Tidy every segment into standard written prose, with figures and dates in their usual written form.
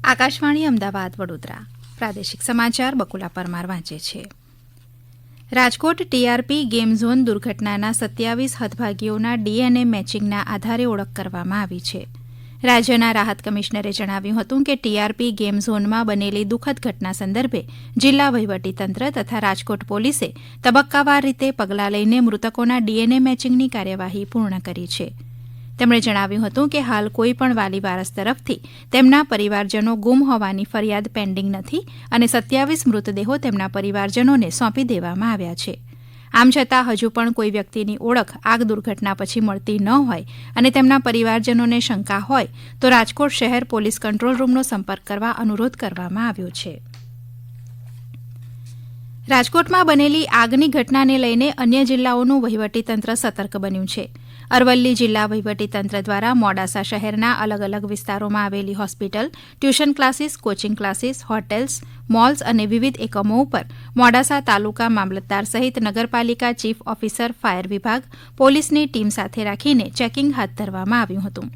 આકાશવાણી અમદાવાદ વડોદરા પ્રાદેશિક સમાચાર બકુલા પરમાર વાંચે છે. રાજકોટ ટીઆરપી ગેમ ઝોન દુર્ઘટનાના 27 હતભાગીઓના ડીએનએ મેચિંગના આધારે ઓળખ કરવામાં આવી છે. રાજ્યના રાહત કમિશનરે જણાવ્યું હતું કે ટીઆરપી ગેમ ઝોનમાં બનેલી દુઃખદ ઘટના સંદર્ભે જિલ્લા વહીવટીતંત્ર તથા રાજકોટ પોલીસે તબક્કાવાર રીતે પગલાં લઈને મૃતકોના ડીએનએ મેચિંગની કાર્યવાહી પૂર્ણ કરી છે. તેમણે જણાવ્યું હતું કે હાલ કોઈપણ વાલી વારસ તરફથી તેમના પરિવારજનો ગુમ હોવાની ફરિયાદ પેન્ડિંગ નથી અને 27 મૃતદેહો તેમના પરિવારજનોને સોંપી દેવામાં આવ્યા છે. આમ છતાં હજુ પણ કોઈ વ્યક્તિની ઓળખ આગ દુર્ઘટના પછી મળતી ન હોય અને તેમના પરિવારજનોને શંકા હોય તો રાજકોટ શહેર પોલીસ કંટ્રોલ રૂમનો સંપર્ક કરવા અનુરોધ કરવામાં આવ્યો છે. રાજકોટમાં બનેલી આગની ઘટનાને લઈને અન્ય જિલ્લાઓનું વહીવટીતંત્ર સતર્ક બન્યું છે. અરવલ્લી જિલ્લા વહીવટીતંત્ર દ્વારા મોડાસા શહેરના અલગ અલગ વિસ્તારોમાં આવેલી hospital, tuition classes, coaching classes, hotels, malls અને વિવિધ એકમો ઉપર મોડાસા તાલુકા મામલતદાર સહિત નગરપાલિકા ચીફ ઓફિસર, ફાયર વિભાગ, પોલીસની ટીમ સાથે રાખીને ચેકિંગ હાથ ધરવામાં આવ્યું હતું.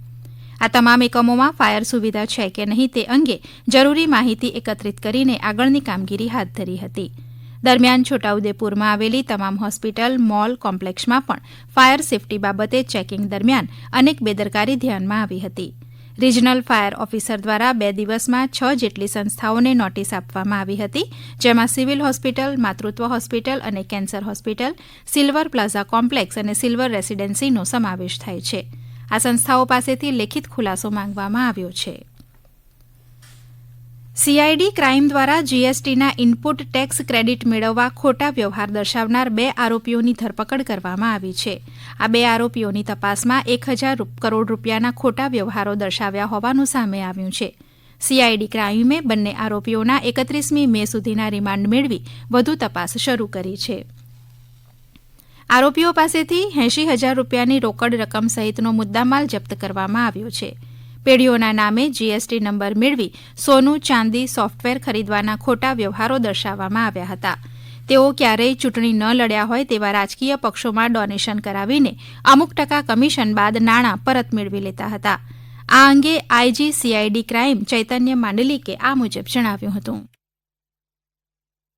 આ તમામ એકમોમાં ફાયર સુવિધા છે કે નહીં તે અંગે જરૂરી માહિતી એકત્રિત કરીને આગળની કામગીરી હાથ ધરી હતી. દરમિયાન છોટાઉદેપુરમાં આવેલી તમામ હોસ્પિટલ, મોલ, કોમ્પ્લેક્ષમાં પણ ફાયર સેફટી બાબતે ચેકિંગ દરમિયાન અનેક બેદરકારી ધ્યાનમાં આવી હતી. રિજનલ ફાયર ઓફિસર દ્વારા 2 દિવસમાં 6 જેટલી સંસ્થાઓને નોટિસ આપવામાં આવી હતી, જેમાં સિવિલ હોસ્પિટલ, માતૃત્વ હોસ્પિટલ અને cancer hospital, silver plaza complex અને સિલ્વર રેસીડેન્સીનો સમાવેશ થાય છે. આ સંસ્થાઓ પાસેથી લેખિત ખુલાસો માંગવામાં આવ્યો છે. સીઆઈડી ક્રાઇમ દ્વારા જીએસટીના ઇનપુટ ટેક્સ ક્રેડિટ મેળવવા ખોટા વ્યવહાર દર્શાવનાર 2 આરોપીઓની ધરપકડ કરવામાં આવી છે. આ 2 આરોપીઓની તપાસમાં 1000 કરોડ રૂપિયાના ખોટા વ્યવહારો દર્શાવ્યા હોવાનું સામે આવ્યું છે. સીઆઈડી ક્રાઇમે બંને આરોપીઓના 31મી મે સુધીના રિમાન્ડ મેળવી વધુ તપાસ શરૂ કરી છે. આરોપીઓ પાસેથી 80,000 રૂપિયાની રોકડ રકમ સહિતનો મુદ્દામાલ જપ્ત કરવામાં આવ્યો છે. પેઢીઓના નામે જીએસટી નંબર મેળવી સોનું, ચાંદી, સોફ્ટવેર ખરીદવાના ખોટા વ્યવહારો દર્શાવવામાં આવ્યા હતા. તેઓ ક્યારેય ચૂંટણી ન લડ્યા હોય તેવા રાજકીય પક્ષોમાં ડોનેશન કરાવીને અમુક ટકા કમિશન બાદ નાણાં પરત મેળવી લેતા હતા. આ અંગે આઈજી સીઆઈડી ક્રાઇમ चैतन्य मांडलिके आ मुजब जणाव्યું હતું.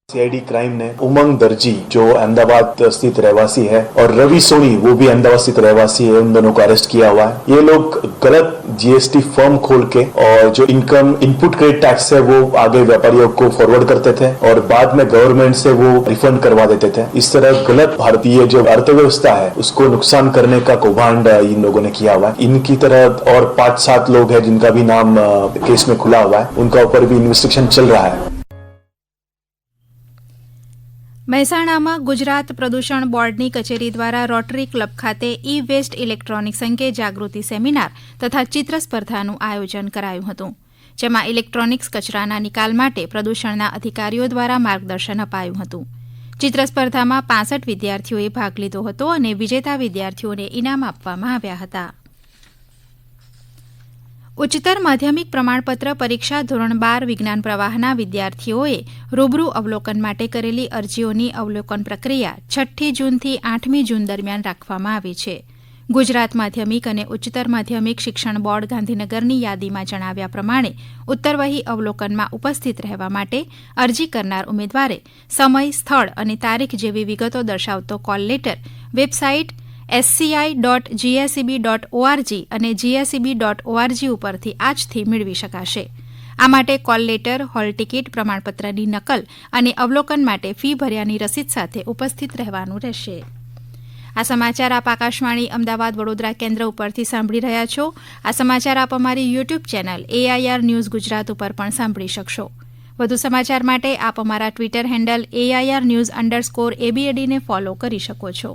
सीआईडी क्राइम ने उमंग दर्जी जो अहमदाबाद स्थित रहवासी है और रवि सोनी वो भी अहमदाबाद स्थित रहवासी है, उन दोनों को अरेस्ट किया हुआ है. ये लोग गलत जीएसटी फर्म खोल के और जो इनकम इनपुट क्रेडिट टैक्स है वो आगे व्यापारियों को फॉरवर्ड करते थे और बाद में गवर्नमेंट से वो रिफंड करवा देते थे. इस तरह गलत भारतीय जो अर्थव्यवस्था है उसको नुकसान करने का कौभांड इन लोगों ने किया हुआ है. इनकी तरह और 5-7 लोग हैं जिनका भी नाम केस में खुला हुआ है, उनका ऊपर भी इन्वेस्टिगेशन चल रहा है. મહેસાણામાં ગુજરાત પ્રદૂષણ બોર્ડની કચેરી દ્વારા રોટરી ક્લબ ખાતે ઈ વેસ્ટ ઇલેક્ટ્રોનિક્સ અંગે જાગૃતિ સેમિનાર તથા ચિત્ર સ્પર્ધાનું આયોજન કરાયું હતું, જેમાં ઇલેક્ટ્રોનિક્સ કચરાના નિકાલ માટે પ્રદૂષણના અધિકારીઓ દ્વારા માર્ગદર્શન અપાયું હતું. ચિત્ર સ્પર્ધામાં 65 વિદ્યાર્થીઓએ ભાગ લીધો હતો અને વિજેતા વિદ્યાર્થીઓને ઇનામ આપવામાં આવ્યા હતા. ઉચ્ચતર માધ્યમિક પ્રમાણપત્ર પરીક્ષા ધોરણ 12 વિજ્ઞાન પ્રવાહના વિદ્યાર્થીઓએ રૂબરૂ અવલોકન માટે કરેલી અરજીઓની અવલોકન પ્રક્રિયા 6મી જૂનથી 8મી જૂન દરમિયાન રાખવામાં આવી છે. ગુજરાત માધ્યમિક અને ઉચ્ચતર માધ્યમિક શિક્ષણ બોર્ડ ગાંધીનગરની યાદીમાં જણાવ્યા પ્રમાણે ઉત્તરવહી અવલોકનમાં ઉપસ્થિત રહેવા માટે અરજી કરનાર ઉમેદવારે સમય, સ્થળ અને તારીખ જેવી વિગતો દર્શાવતો કોલ લેટર વેબસાઇટ sci.gseb.org અને gseb.org ઉપરથી આજથી મેળવી શકાશે. આ માટે કોલ લેટર, હોલ ટિકિટ, પ્રમાણપત્રની નકલ અને અવલોકન માટે ફી ભર્યાની રસીદ સાથે ઉપસ્થિત રહેવાનું રહેશે. આ સમાચાર આપ આકાશવાણી અમદાવાદ વડોદરા કેન્દ્ર ઉપરથી સાંભળી રહ્યા છો. આ સમાચાર આપ અમારી YouTube channel AIR news Gujarat ઉપર પણ સાંભળી શકશો. વધુ સમાચાર માટે આપ અમારા ટ્વિટર હેન્ડલ AIR News_ABAD ને ફોલો કરી શકો છો.